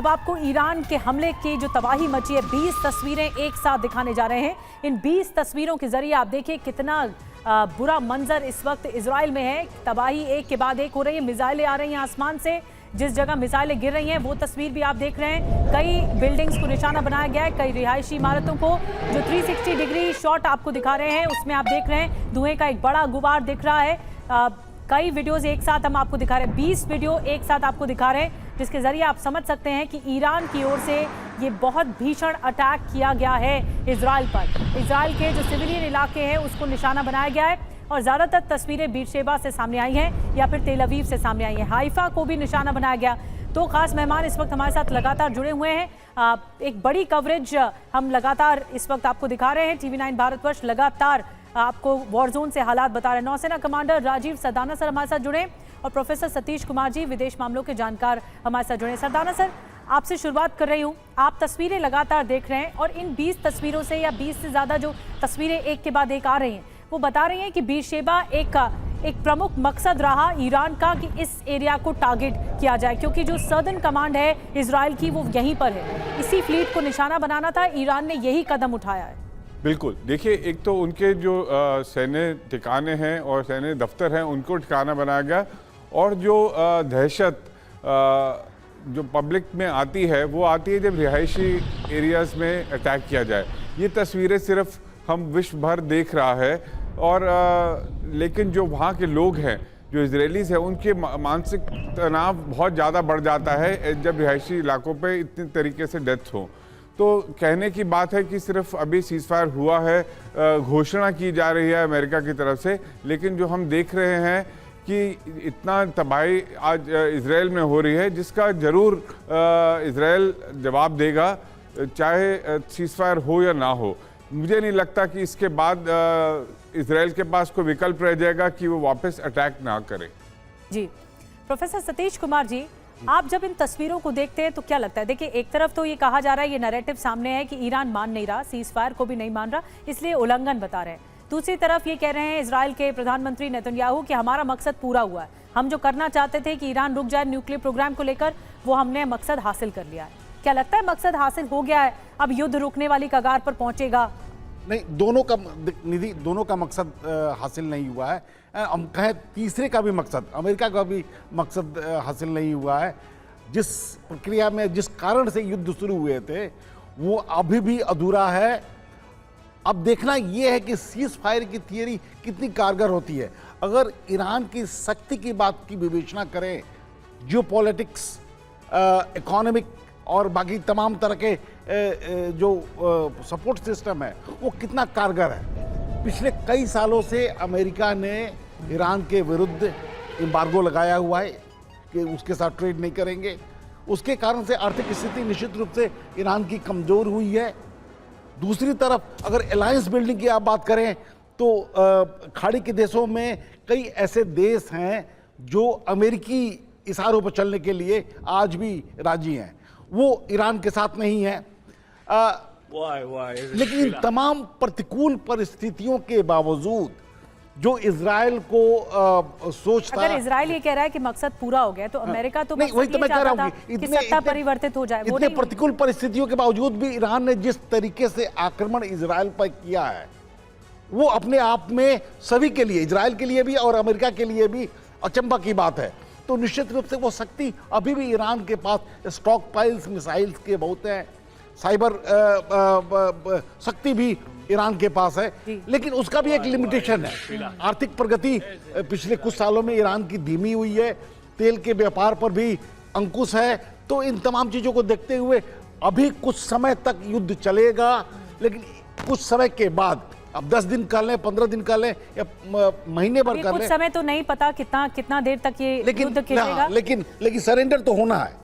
अब आपको ईरान के हमले की जो तबाही मची है 20 तस्वीरें एक साथ दिखाने जा रहे हैं। इन 20 तस्वीरों के जरिए आप देखिए कितना बुरा मंजर इस वक्त इजराइल में है। तबाही एक के बाद एक हो रही है, मिसाइलें आ रही हैं आसमान से, जिस जगह मिसाइलें गिर रही हैं वो तस्वीर भी आप देख रहे हैं। कई बिल्डिंग्स को निशाना बनाया गया है, कई रिहायशी इमारतों को। जो 360 डिग्री शॉट आपको दिखा रहे हैं उसमें आप देख रहे हैं धुएं का एक बड़ा गुबार दिख रहा है। कई वीडियोस एक साथ हम आपको दिखा रहे हैं, 20 वीडियो एक साथ आपको दिखा रहे हैं, जिसके जरिए आप समझ सकते हैं कि ईरान की ओर से ये बहुत भीषण अटैक किया गया है इजराइल पर। इजराइल के जो सिविलियन इलाके हैं उसको निशाना बनाया गया है और ज़्यादातर तस्वीरें बीरशेबा से सामने आई हैं या फिर तेल अवीव से सामने आई हैं। हाइफा को भी निशाना बनाया गया। तो खास मेहमान इस वक्त हमारे साथ लगातार जुड़े हुए हैं। एक बड़ी कवरेज हम लगातार इस वक्त आपको दिखा रहे हैं। TV9 भारतवर्ष लगातार आपको वॉर जोन से हालात बता रहे हैं। नौसेना कमांडर राजीव सरदाना सर हमारे साथ जुड़े और प्रोफेसर सतीश कुमार जी विदेश मामलों के जानकार हमारे साथ जुड़े। सरदाना सर, आपसे शुरुआत कर रही हूँ। आप तस्वीरें लगातार देख रहे हैं और इन 20 तस्वीरों से या 20 से ज़्यादा जो तस्वीरें एक के बाद एक आ रही हैं वो बता रही हैं कि बीरशेबा एक प्रमुख मकसद रहा ईरान का कि इस एरिया को टारगेट किया जाए, क्योंकि जो सदर्न कमांड है इजराइल की वो यहीं पर है। इसी फ्लीट को निशाना बनाना था, ईरान ने यही कदम उठाया है। बिल्कुल, देखिए, एक तो उनके जो सैन्य ठिकाने हैं और सैन्य दफ्तर हैं उनको ठिकाना बनाया गया, और जो दहशत जो पब्लिक में आती है वो आती है जब रिहायशी एरियाज़ में अटैक किया जाए। ये तस्वीरें सिर्फ हम विश्व भर देख रहा है, और लेकिन जो वहाँ के लोग हैं, जो इजरायलीज़ हैं, उनके मानसिक तनाव बहुत ज़्यादा बढ़ जाता है जब रिहायशी इलाकों पे इतनी तरीके से डेथ हो। तो कहने की बात है कि सिर्फ अभी सीज़फायर हुआ है, घोषणा की जा रही है अमेरिका की तरफ से, लेकिन जो हम देख रहे हैं कि इतना तबाही आज इजराइल में हो रही है जिसका ज़रूर इजराइल जवाब देगा, चाहे सीज़फायर हो या ना हो। मुझे नहीं लगता कि इसके बाद इजराइल के पास कोई विकल्प रह जाएगा कि वो वापस अटैक ना करे। जी, प्रोफेसर सतीश कुमार जी, आप जब इन तस्वीरों को देखते हैं तो क्या लगता है? देखिए, एक तरफ तो ये कहा जा रहा है, ये नैरेटिव सामने है कि ईरान मान नहीं रहा, सीज फायर को भी नहीं मान रहा, इसलिए उल्लंघन बता रहे हैं। दूसरी तरफ ये कह रहे हैं इजराइल के प्रधानमंत्री नेतन्याहू कि हमारा मकसद पूरा हुआ है, हम जो करना चाहते थे कि ईरान रुक जाए न्यूक्लियर प्रोग्राम को लेकर, वो हमने मकसद हासिल कर लिया है। क्या लगता है मकसद हासिल हो गया है, अब युद्ध रुकने वाली कगार पर पहुंचेगा? नहीं, दोनों का मकसद हासिल नहीं हुआ है। हम कहें तीसरे का भी मकसद, अमेरिका का भी मकसद हासिल नहीं हुआ है। जिस प्रक्रिया में, जिस कारण से युद्ध शुरू हुए थे वो अभी भी अधूरा है। अब देखना यह है कि सीज फायर की थियरी कितनी कारगर होती है। अगर ईरान की शक्ति की बात की विवेचना करें, जियोपॉलिटिक्स, इकोनॉमिक और बाकी तमाम तरह के जो सपोर्ट सिस्टम है वो कितना कारगर है। पिछले कई सालों से अमेरिका ने ईरान के विरुद्ध एम्बार्गो लगाया हुआ है कि उसके साथ ट्रेड नहीं करेंगे। उसके कारण से आर्थिक स्थिति निश्चित रूप से ईरान की कमज़ोर हुई है। दूसरी तरफ अगर अलायंस बिल्डिंग की आप बात करें तो खाड़ी के देशों में कई ऐसे देश हैं जो अमेरिकी इशारों पर चलने के लिए आज भी राजी हैं, वो ईरान के साथ नहीं है। लेकिन इन तमाम प्रतिकूल परिस्थितियों के बावजूद जो इजराइल को सोच था, अगर इजराइल ये कह रहा है कि मकसद पूरा हो गया तो अमेरिका तो नहीं, वही तो मैं कह रहा हूँ कि सत्ता परिवर्तित हो जाए। इतने प्रतिकूल परिस्थितियों के बावजूद भी ईरान ने जिस तरीके से आक्रमण इजराइल पर किया है वो अपने आप में सभी के लिए, इजराइल के लिए भी और अमेरिका के लिए भी अचंभा की बात है। तो निश्चित रूप से वो शक्ति अभी भी ईरान के पास, स्टॉक पाइल्स मिसाइल्स के बहुत हैं, साइबर शक्ति भी ईरान के पास है, लेकिन उसका भी एक लिमिटेशन है। आर्थिक प्रगति पिछले कुछ सालों में ईरान की धीमी हुई है, तेल के व्यापार पर भी अंकुश है। तो इन तमाम चीज़ों को देखते हुए अभी कुछ समय तक युद्ध चलेगा, लेकिन कुछ समय के बाद, अब 10 दिन कर लें, 15 दिन कर लें या महीने भर कर लें, कुछ समय तो नहीं पता कितना देर तक ये युद्ध खेलेगा, लेकिन सरेंडर तो होना है।